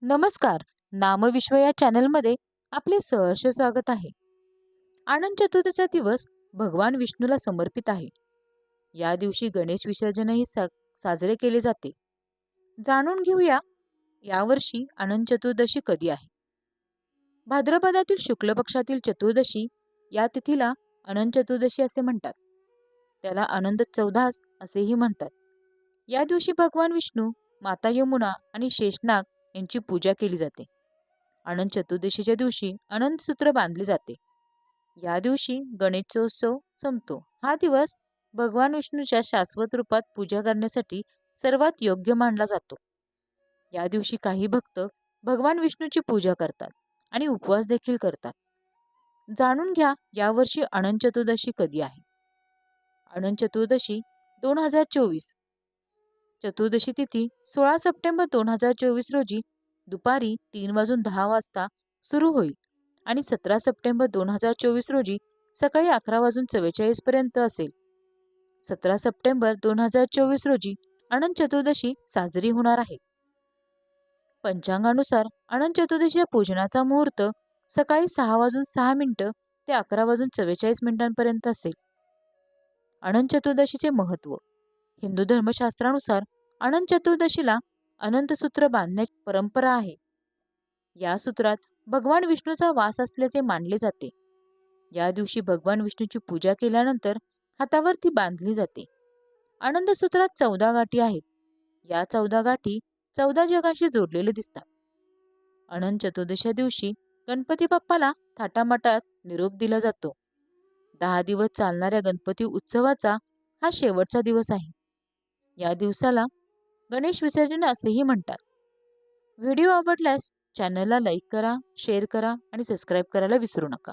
नमस्कार. नामविश्व या चॅनलमध्ये आपले सहर्ष स्वागत आहे. आनंद चतुर्थीचा दिवस भगवान विष्णूला समर्पित आहे. या दिवशी गणेश विसर्जनही साजरे केले जाते. जाणून घेऊया यावर्षी अनंत चतुर्दशी कधी आहे. भाद्रपदातील शुक्ल पक्षातील चतुर्दशी या तिथीला अनंत चतुर्दशी असे म्हणतात. त्याला अनंत चौदास असेही म्हणतात. या दिवशी भगवान विष्णू, माता यमुना आणि शेषनाग यांची पूजा केली जाते. अनंत चतुर्दशीच्या दिवशी अनंत सूत्र बांधले जाते. या दिवशी गणेशोत्सव संपतो. हा दिवस भगवान विष्णूच्या शाश्वत रूपात पूजा करण्यासाठी सर्वात योग्य मानला जातो. या दिवशी काही भक्त भगवान विष्णूची पूजा करतात आणि उपवास देखील करतात. जाणून घ्या यावर्षी अनंत चतुर्दशी कधी आहे. अनंत चतुर्दशी 2024. चतुर्दशी तिथी 16 सप्टेंबर 2024 रोजी दुपारी 3:10 वाजता सुरू होईल आणि 17 सप्टेंबर 2024 रोजी सकाळी 11:44 पर्यंत असेल. 17 सप्टेंबर 2024 रोजी अनंत चतुर्दशी साजरी होणार आहे. पंचांगानुसार अनंत चतुर्दशीच्या पूजनाचा मुहूर्त सकाळी 6:06 ते 11:44 पर्यंत असेल. अनंत चतुर्दशीचे महत्त्व. हिंदू धर्मशास्त्रानुसार अनंत चतुर्दशीला अनंत सूत्र बांधण्याची परंपरा आहे. या सूत्रात भगवान विष्णूचा वास असल्याचे मानले जाते. या दिवशी भगवान विष्णूची पूजा केल्यानंतर हातावर ती बांधली जाते. अनंत सूत्रात 14 गाठी आहेत. या 14 गाठी 14 जगांशी जोडलेले दिसतात. अनंत चतुर्दशीच्या दिवशी गणपती बाप्पाला थाटामाटात निरोप दिला जातो. 10 दिवस चालणाऱ्या गणपती उत्सवाचा हा शेवटचा दिवस आहे. या दिवसाला गणेश विसर्जन असेही म्हणतात. व्हिडिओ आवडल्यास चॅनलला लाईक करा, शेअर करा आणि सबस्क्राईब करायला विसरू नका.